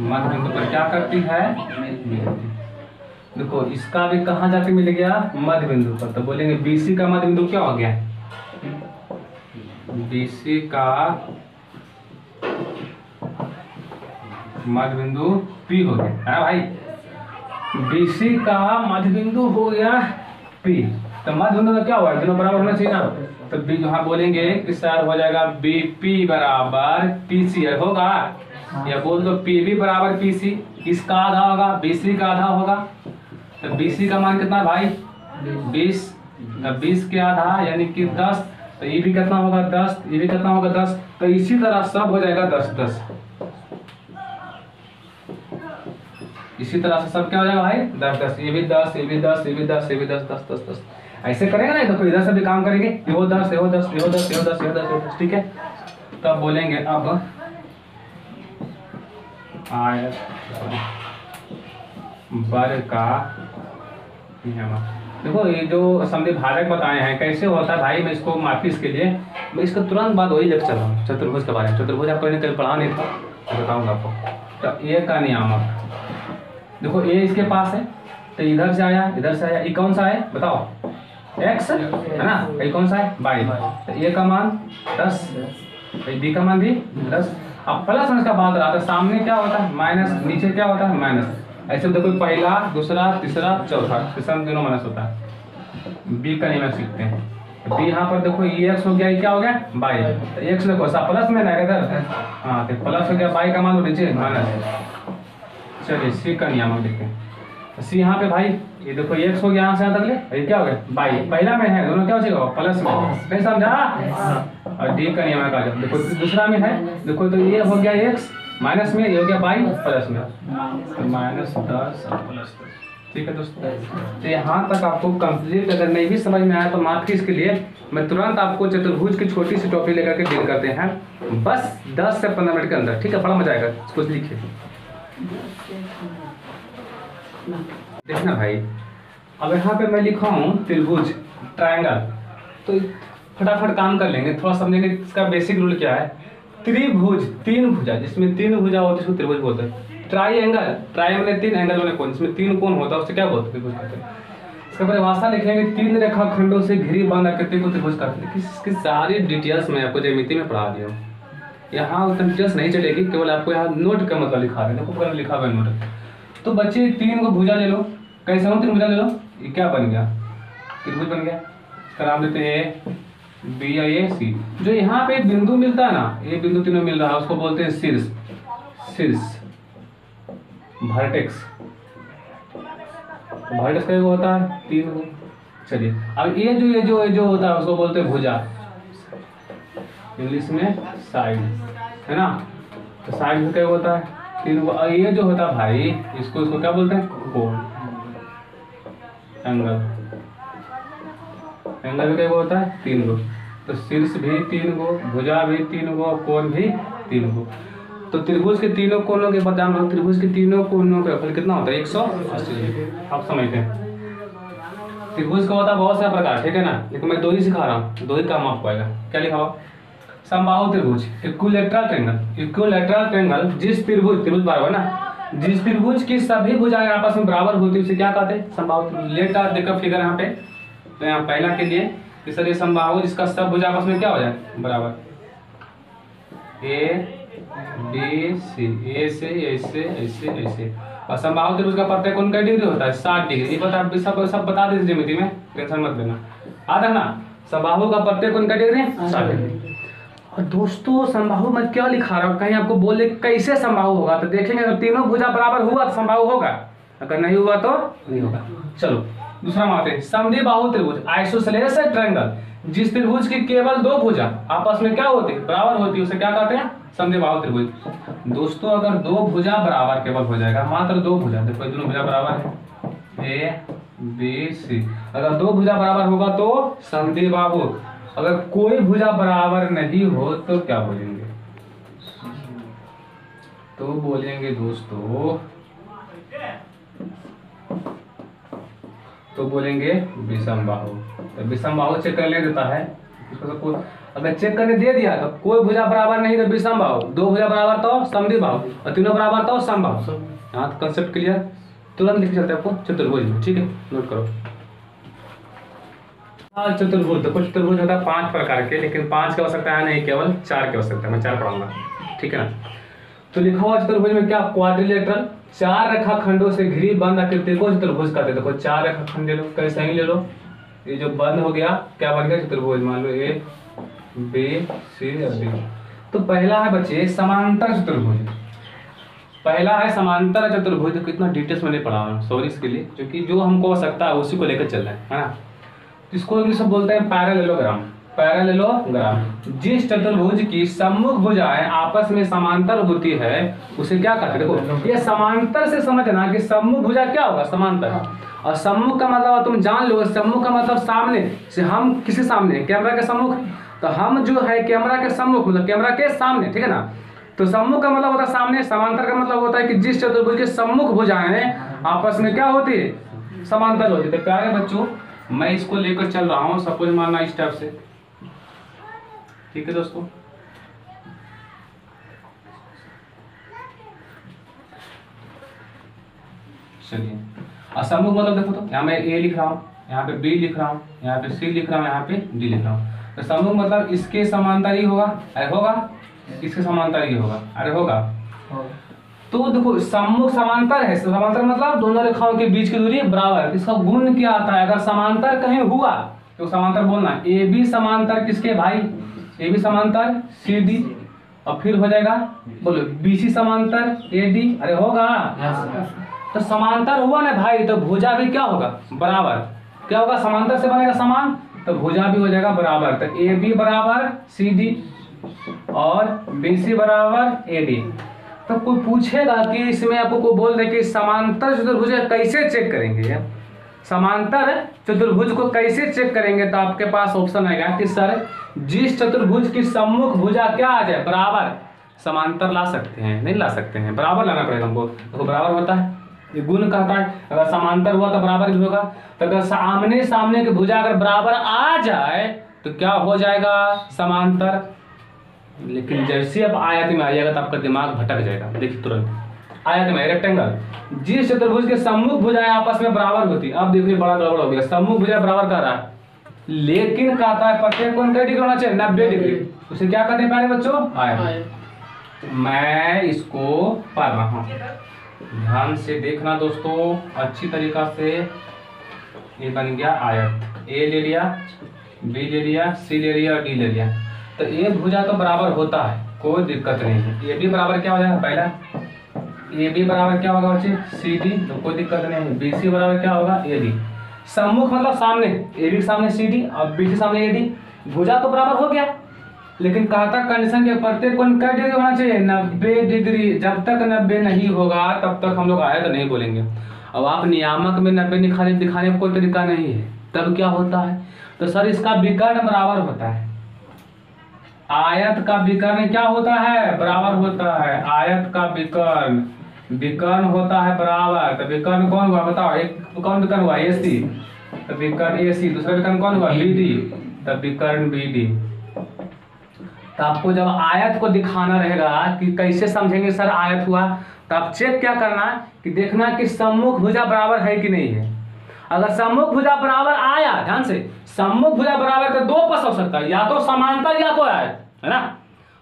मध्य बिंदु पर क्या करती है, मिलती। देखो इसका भी कहाँ जाके मिल गया, मध्य बिंदु पर। तो बोलेंगे बीसी का मध्य बिंदु क्या हो गया, बीसी का मध्य बिंदु पी हो गया है भाई, बीसी का मध्य बिंदु हो गया पी। तो मध्य बिंदु का क्या हुआ, दोनों बराबर होना चाहिए ना। तो बी यहाँ बोलेंगे कि सर हो जाएगा बीपी बराबर पीसी होगा, या बोल दो पीबी बराबर पीसी। किसका आधा होगा, बीसी का आधा होगा। तो बीसी का मान कितना भाई 20, 20 के आधा यानी कि 10। तो ये भी कितना होगा 10, ये भी कितना होगा 10। तो इसी तरह सब हो जाएगा 10 10, इसी तरह से सब क्या हो जाएगा भाई 10 10, ये भी 10, ये भी 10, ये भी 10, ये भी 10 10 10 10। ऐसे करेंगे ना, देखो इधर से भी काम करेंगे, ये हो 10, ये हो 10, ये हो 10, ये हो 10, ये हो 10, ये हो 10, ठीक है। तो अब बोलेंगे अब वर्ग का नियम। देखो ये जो समद्विभाजक बताए हैं कैसे होता है भाई, मैं इसको माफी इसके लिए, मैं इसका तुरंत बाद वही लेक्चर रहा हूँ चतुर्भुज के बारे में। चतुर्भुज आपको कल पढ़ा नहीं था, बताऊंगा आपको। तो ए का नियामक, देखो ए इसके पास है, तो इधर से आया इधर से आया, ये कौन सा है बताओ, x है ना, ये कौन सा है y। तो ए का मान 10, बी का मान भी 10। अब प्लस का बात रहा था, सामने क्या होता है माइनस, नीचे क्या होता है माइनस। ऐसे देखो पहला दूसरा तीसरा चौथा, तीसरा दोनों माइनस होता है। बी का नियम सीखते हैं। बी यहाँ पर देखो ये एक्स हो गया, ये क्या हो गया बाई। तो एक्स देखो सब प्लस में ना इधर, हाँ तो प्लस हो गया, बाई का मान नीचे माइनस। चलिए सी का नियम देखते हैं। सी यहाँ पे भाई ये देखो एक्स हो गया, यहाँ से यहाँ तक ले, ये क्या हो गया बाई, पहला में है दोनों क्या हो जाएगा प्लस में, नहीं समझा। और डी का नियम का देखो दूसरा में है, देखो तो ये हो गया एक्स माइनस में, ये हो गया बाई प्लस में, -10 और +10। ठीक है दोस्तों, तो यहाँ तक आपको कंप्लीट अगर नहीं भी समझ में आया तो माफ इसके लिए मैं तुरंत आपको चतुर्भुज की छोटी सी टॉपिक लेकर के डील करते हैं, बस 10 से 15 मिनट के अंदर। ठीक है, बड़ा मजा आएगा। कुछ लिखिए, देखना भाई। अब यहाँ पे मैं लिखा हूँ त्रिभुज, ट्रायंगल, तो फटाफट काम कर लेंगे, थोड़ा समझेंगे इसका बेसिक रूल क्या है। त्रिभुज, तीन भुजा, जिसमें तीन भुजा होती है उसको त्रिभुज बोलते हैं। ट्राइएंगल, ट्राई मैंने तीन, एंगल मैंने कोण, इसमें तीन कोण होता है उससे क्या बोलते हैं? त्रिभुज कहते हैं। इसका परिभाषा लिखेंगे, तीन रेखाखंडों से घिरी बंद आकृति को त्रिभुज कहते हैं। इसकी सारी डिटेल्स मैं आपको ज्यामिति में पढ़ा दिया हूँ, यहाँ उतना डिटेल्स नहीं चलेगी, केवल आपको यहाँ नोट का मतलब लिखा है, देखो पूरा लिखा हुआ है नोट। तो बच्चे तीन को भुजा ले लो, कैसे हो? तीन भुजा ले लो, ये क्या बन गया? त्रिभुज बन गया। इसका नाम देते हैं बी या ए सी। जो यहाँ पे बिंदु मिलता है ना, ये बिंदु तीनों मिल रहा है, उसको बोलते हैं शीर्ष, शीर्ष वर्टेक्स। वर्टेक्स का होता है तीन को। चलिए अब ये जो होता है उसको बोलते हैं भुजा, इंग्लिश में साइड, है ना। तो साइड में क्या होता है? तीन को। ये जो होता है भाई, इसको क्या बोलते हैं? कोण, एंगल। एंगल भी क्या होता है? तीन को। तो शीर्ष भी तीन को, भुजा भी तीन को, कोण भी तीन को। तो त्रिभुज के तीनों कोणों के बदाम लोग, त्रिभुज के तीनों कोणों का फल कितना होता है? 180। आप समझते हैं त्रिभुज का होता है बहुत सारा प्रकार, ठीक है ना, लेकिन मैं दो ही सिखा रहा हूँ, दो ही काम आपको आएगा। क्या लिखा हुआ? समबाहु त्रिभुज, इक्विलैटरल ट्रायंगल। इक्विलैटरल ट्रायंगल, जिस त्रिभुज बराबर ना, जिस त्रिभुज की सभी भुजाएं आपस में बराबर होती है उसे क्या कहते हैं? समबाहु त्रिभुज। लेट देखो फिगर यहाँ पे, तो यहाँ पहला के लिए कि सर ये समबाहु जिसका सब भुजा आपस में क्या हो जाए? बराबर। ए बी सी, ए से ऐसे ऐसे ऐसे। और समबाहु त्रिभुज का प्रत्येक कोण का डिग्री होता है? 60 डिग्री। ये बता सब बता दीजिए ज्यामिति में, टेंशन मत लेना। आता है ना, समबाहु का प्रत्येक कोण का डिग्री 60 डिग्री। और दोस्तों समबाहु मैं क्या लिखा रहा हूँ, कहीं आपको बोले कैसे समबाहु होगा, तो देखेंगे अगर तीनों भुजा बराबर हुआ तो समबाहु होगा, अगर नहीं हुआ तो नहीं होगा। चलो दूसरा मानते हैं, समद्विबाहु त्रिभुज, आइसोसेलेस ट्रायंगल। जिस त्रिभुज की केवल दो भुजा आपस में क्या होती है? बराबर होती है, उसे क्या कहते हैं? समद्विबाहु त्रिभुज। दोस्तों अगर दो भुजा बराबर केवल हो जाएगा, मात्र दो भुजा, देखो दोनों भुजा बराबर है, ए बी सी, अगर दो भुजा बराबर होगा तो समद्विबाहु। अगर कोई भुजा बराबर नहीं हो तो क्या बोलेंगे? तो बोलेंगे दोस्तों, तो बोलेंगे विषमबाहु। तो विषमबाहु चेक करने देता है, अगर चेक करने दे दिया तो कोई भुजा बराबर नहीं तो विषमबाहु, दो भुजा बराबर तो समद्विबाहु, और तीनों बराबर तो समबाहु। यहाँ तो कंसेप्ट क्लियर, तुरंत लिख चलते आपको चतुर्भुज में। ठीक है, नोट करो। चतुर्भुज, देखो चतुर्भुज होता है 5 प्रकार के, लेकिन 5 की आवश्यकता है नहीं, केवल 4 की आवश्यकता है। मैं 4 पढ़ाऊंगा, ठीक है ना। तो लिखा हुआ चतुर्भुज में क्या? क्वाड्रिलेटरल, 4 रेखाखंडों से घिरी बंद आकृति को चतुर्भुज कहते हैं। देखो 4 रेखाखंड ले लो, कैसे ही ले लो, ये जो बंद हो गया क्या बन गया? चतुर्भुज। मान लो ए बी सी और डी। तो पहला है बच्चे समांतर चतुर्भुज, पहला है समांतर चतुर्भुज। तो कितना डिटेल्स मैंने पढ़ा, सॉरी इसके लिए, क्योंकि जो हमको आवश्यकता है उसी को लेकर चल रहे हैं, है ना। इसको इंग्लिश में बोलते हैं पैरेललोग्राम, पैरेललोग्राम। जिस चतुर्भुज की सम्मुख भुजाएं आपस में समांतर होती है उसे क्या कहते हैं? देखो ये समांतर से समझना कि सम्मुख भुजा क्या होगा? समांतर। और सम्मुख का मतलब तुम जान लो, सम्मुख का मतलब सामने से, हम किसी सामने, कैमरा के सम्मुख, तो हम जो है कैमरा के सम्मुख, मतलब कैमरा के सामने, ठीक है ना। तो सम्मुख का मतलब होता है सामने, समांतर का मतलब होता है कि जिस चतुर्भुज के सम्मुख भुजाएं आपस में क्या होती है? समांतर होती है। तो प्यारे बच्चों मैं इसको लेकर चल रहा हूँ, सपोज मानना इस टाइप से, ठीक है दोस्तों। चलिए सम्मुख मतलब देखो, तो यहाँ मैं ए लिख रहा हूँ, यहाँ पे बी लिख रहा हूँ, यहाँ पे सी लिख रहा हूँ, यहाँ पे डी लिख रहा हूँ। तो सम्मुख मतलब इसके समांतर ही होगा, अरे होगा, इसके समांतर ही होगा, अरे होगा। तो देखो सम्मुख समांतर है, समांतर मतलब दोनों रेखाओं के बीच की दूरी बराबर। इसका गुण क्या आता है? अगर समांतर कहीं हुआ तो समांतर बोलना, ए बी समांतर किसके भाई? ए बी समांतर सी डी, और फिर हो जाएगा बोलो बी सी समांतर ए डी, अरे होगा। तो समांतर हुआ ना भाई, तो भुजा भी क्या होगा? बराबर। क्या होगा? समांतर से बनेगा समान, तो भुजा भी हो जाएगा बराबर। तो ए बी बराबर सी डी और बी सी बराबर ए डी। तो कोई पूछेगा कि इसमें आपको कोई बोल रहे कि समांतर चतुर्भुज कैसे चेक करेंगे, समांतर चतुर्भुज को कैसे चेक करेंगे, तो आपके पास ऑप्शन आएगा कि सर जिस चतुर्भुज की सम्मुख भुजा क्या आ जाए बराबर, समांतर ला सकते हैं, नहीं ला सकते हैं, बराबर लाना पड़ेगा हमको। तो बराबर होता है, ये गुण कहता है, अगर समांतर हुआ तो बराबर भी होगा। तो अगर सामने सामने की भुजा अगर बराबर आ जाए तो क्या हो जाएगा, समांतर। लेकिन जैसे अब आयत में आइएगा तो आपका दिमाग भटक जाएगा। देखिए तुरंत आयत में रेक्टेंगल, जिस चतुर्भुज के सम्मुख भुजाएं आपस में बराबर होती, अब देखिए बड़ा गड़बड़ हो गया, सम्मुख भुजा बराबर कर रहा है लेकिन कहता है प्रत्येक कोण कितने डिग्री होना चाहिए, 90 डिग्री। उसे क्या कहते हैं प्यारे बच्चों, आयत। मैं इसको पढ़ रहा हूँ, ध्यान से देखना दोस्तों अच्छी तरीका से। ये बन गया आयत, ए ले लिया, बी ले लिया, सी ले लिया और डी ले लिया। तो ए भुजा तो बराबर होता है, कोई दिक्कत नहीं है। ए बी बराबर क्या हो जाएगा, पहला ए बी बराबर क्या होगा बच्चे, सी डी, तो कोई दिक्कत नहीं है। बी सी बराबर क्या होगा, ए डी। सम्मुख मतलब सामने, ए बी सामने सी डी और बी सी सामने ए डी, भुजा तो बराबर हो गया। लेकिन कहा था कंडीशन के प्रत्येक कोण कितने डिग्री होना चाहिए, 90 डिग्री। जब तक 90 नहीं होगा तब तक हम लोग आयत नहीं बोलेंगे। अब आप नियामक में 90 दिखाने का कोई तरीका नहीं है, तब क्या होता है, तो सर इसका विकर्ण बराबर होता है। आयत का विकर्ण क्या होता है, बराबर होता है। आयत का विकर्ण होता है बराबर। तो विकर्ण कौन हुआ बताओ, एक कौन विकर्ण हुआ, ए सी, तो विकर्ण ए सी। दूसरा विकर्ण कौन हुआ, बी डी, तो विकर्ण बी डी। तो आपको जब आयत को दिखाना रहेगा कि कैसे समझेंगे सर आयत हुआ, तो आप चेक क्या करना कि देखना कि सम्मुख भुजा बराबर है कि नहीं है। अगर सम्मुख भुजा बराबर आया, ध्यान से, सम्मुख भुजा बराबर तो दो पस हो सकता है, या तो समांतर या तो आयत, है ना।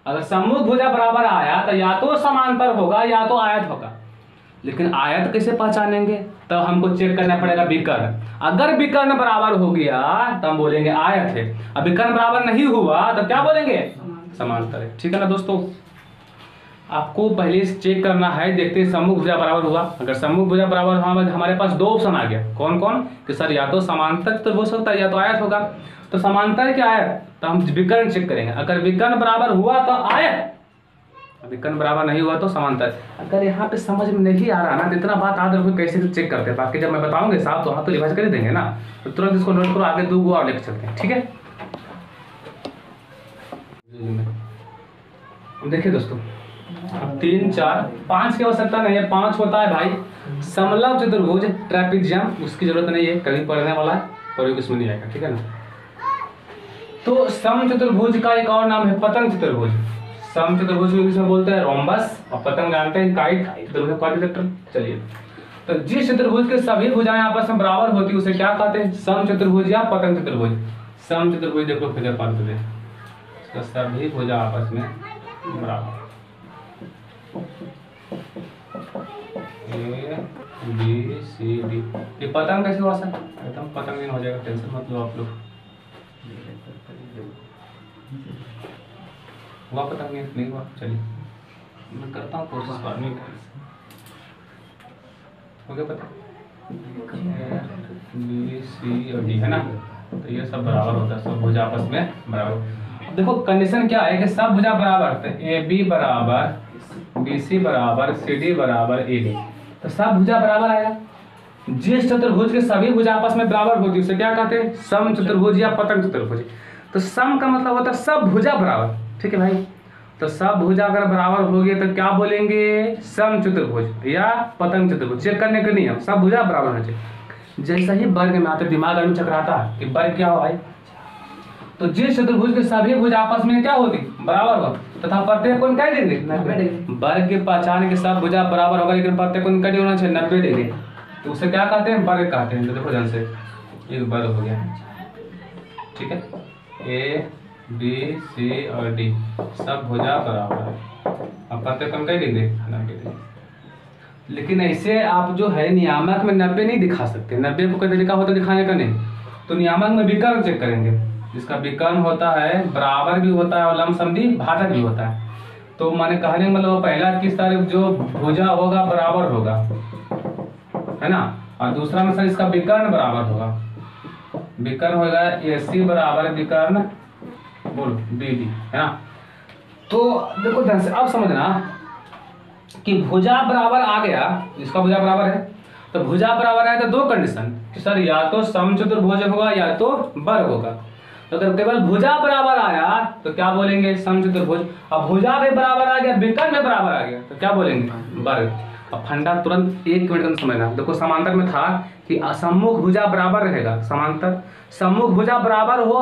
अगर सम्मुख भुजा बराबर आया तो या तो समांतर होगा या तो आयत होगा। लेकिन आयत कैसे पहचानेंगे, तब हमको चेक करना पड़ेगा विकर्ण। अगर विकर्ण बराबर हो गया तो हम बोलेंगे आयत है, अब विकर्ण बराबर नहीं हुआ तो क्या बोलेंगे, समांतर है। ठीक है ना दोस्तों, आपको पहले चेक करना है, देखते हैं सम्मुख भुजा बराबर हुआ। अगर सम्मुख भुजा बराबर हुआ हमारे पास दो ऑप्शन आ गया, कौन कौन, कि सर या तो समांतर तो हो सकता है या तो आयत होगा। तो समांतर क्या आयत, तो हम विकर्ण चेक करेंगे। अगर विकर्ण बराबर हुआ तो आयत, विकर्ण बराबर नहीं हुआ तो समांतर। अगर यहाँ पे समझ में नहीं आ रहा ना तो इतना बात याद रखो कैसे चेक करते हैं, बाकी जब मैं बताऊंगे साहब तो हाथ तो लिहाज कर देंगे ना, तो तुरंत इसको नोट करो, आगे 2 और लेकर चलते हैं। ठीक है, देखिए दोस्तों, 3 4 5 की आवश्यकता नहीं है, 5 होता है भाई समलव चतुर्भुज ट्रेपेजियम, उसकी जरूरत नहीं है, कभी पढ़ने वाला है प्रयोग इसमें नहीं आएगा। ठीक है ना। तो सम चतुर्भुज का एक और नाम है पतंग चतुर्भुज। सम चतुर्भुज को इसमें बोलते हैं रोम्बस, और पतंग जानते हैं काइट, चतुर्भुज क्वाड्रिलेटरल। चलिए, तो जिस चतुर्भुज के सभी भुजाएं आपस में बराबर होती है उसे क्या कहते हैं, सम चतुर्भुज या पतंग चतुर्भुज। सम चतुर्भुज देखो फिगर पार कर दे, सभी भुजा आपस में बराबर, ए बी सी डी। ये पतंग कैसे हुआ सर, एकदम पतंग नहीं हो जाएगा, टेंशन मत लो आप लोग। हुआ पतंग नहीं हुआ, चलिए मैं करता हूँ कोशिश बाद में। हो गया पतंग, बी सी और डी, है ना। तो ये सब बराबर होता है, सब भुजा आपस में बराबर। देखो कंडीशन क्या है कि सब भुजा बराबर, तो ए बी बराबर, बी सी बराबर, सी डी बराबर, ए डी, तो सब भुजा बराबर आएगा। जिस चतुर्भुज के सभी भुजा आपस में बराबर होती है उसे क्या कहते हैं, सम चतुर्भुज या पतंग चतुर्भुज। तो सम का मतलब होता है सब भुजा बराबर। ठीक है भाई, तो सब भुजा अगर बराबर हो गए तो क्या बोलेंगे, सम चतुर्भुज या पतंग चतुर्भुज। चेक करने के नियम, सब भुजा बराबर होना चाहिए। जैसा ही वर्ग में आते दिमाग में चकराता है कि वर्ग क्या हो भाई, तो जिस चतुर्भुज के सभी भुजा आपस में क्या होती, बराबर हो, तथा प्रत्येक कोण क्या डिग्री, 90 डिग्री। वर्ग की पहचान के सब भुजा बराबर होगा, लेकिन प्रत्येक कोण क्या होना चाहिए, 90 डिग्री। तो उसे क्या कहते हैं, वर्ग कहते हैं। तो देखो ध्यान से, एक वर्ग हो गया। ठीक है, ए बी सी और डी सब भुजा बराबर है, अब प्रत्येक कोण क्या डिग्री, 90 डिग्री। लेकिन ऐसे आप जो है नियामक में 90 नहीं दिखा सकते, 90 को कोई तरीका होता दिखाने का नहीं। तो नियामक में विकर्ण चेक करेंगे, जिसका विकर्ण होता है बराबर भी होता है और लमसमदी भाजक भी होता है। तो माने कहने मतलब पहला किस तरह जो भुजा होगा बराबर होगा, है ना, और दूसरा में सर इसका विकर्ण बराबर होगा। विकर्ण होगा ए सी बराबर विकर्ण बोलो बी डी, है ना। तो देखो ध्यान से अब समझना कि भुजा बराबर आ गया, इसका भुजा बराबर है, तो भुजा बराबर है तो दो कंडीशन कि सर या तो समचतुर्भुज होगा या तो वर्ग होगा। तो अगर केवल भुजा बराबर आया तो क्या बोलेंगे, समचतुर्भुज। अब भुजा भी बराबर आ गया, विकर्ण में बराबर आ गया तो क्या बोलेंगे, वर्ग। अब फंडा तुरंत 1 मिनट में समझना। देखो समांतर में था कि सम्मुख भुजा बराबर रहेगा, समांतर सम्मुख भुजा बराबर हो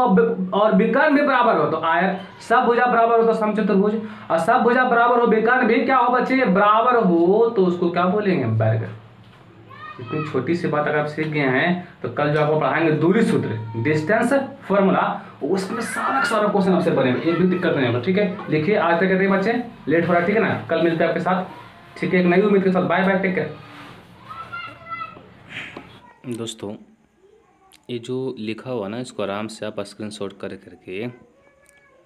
और विकर्ण भी बराबर हो तो आयत, सब भुजा बराबर हो तो समचतुर्भुज, और सब भुजा बराबर हो विकर्ण भी क्या हो बच्चे, बराबर हो तो उसको क्या बोलेंगे, वर्ग। इतनी छोटी सी बात अगर आप सीख गए हैं तो कल जो आपको पढ़ाएंगे दूरी सूत्र, डिस्टेंस फॉर्मूला, उसमें सारा क्वेश्चन आपसे बनेगा, एक भी दिक्कत नहीं होगा। ठीक है, लिखिए। आज तक कहते हैं बच्चे लेट हो रहा है, ठीक है ना, कल मिलते हैं आपके साथ। ठीक है, एक नई उम्मीद के साथ, बाय बाय, टेक केयर। दोस्तों ये जो लिखा हुआ ना, इसको आराम से आप स्क्रीनशॉट करके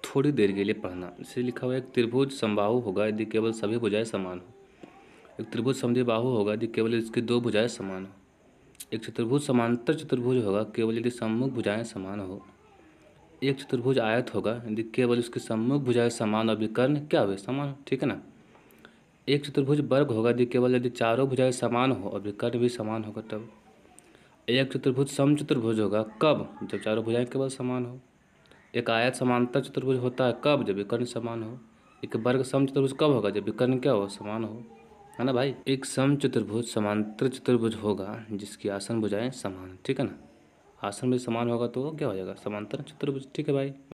थोड़ी देर के लिए पढ़ना। इसे लिखा हुआ है एक त्रिभुज समबाहु होगा यदि केवल सभी भुजाएं समान हो। एक त्रिभुज समद्विबाहु होगा यदि केवल इसकी दो भुजाएं समान हो। एक चतुर्भुज समांतर चतुर्भुज होगा केवल यदि सम्मुख भुजाएं समान हो। एक चतुर्भुज आयत होगा यदि केवल इसकी सम्मुख भुजाएं समान और विकर्ण क्या हुए, समान हो। ठीक है ना। एक चतुर्भुज वर्ग होगा यदि चारों भुजाएं समान हो और विकर्ण भी समान होगा तब। एक चतुर्भुज समचतुर्भुज होगा कब, जब चारों भुजाएं केवल समान हो। एक आयत समांतर चतुर्भुज होता है कब, जब विकर्ण समान हो। एक वर्ग समचतुर्भुज कब होगा, जब विकर्ण क्या हो, समान हो, है ना भाई। एक समचतुर्भुज समांतर चतुर्भुज होगा जिसकी आसन भुजाएं समान, ठीक है ना। आसन भी समान होगा तो क्या हो जाएगा, समांतर चतुर्भुज। ठीक है भाई।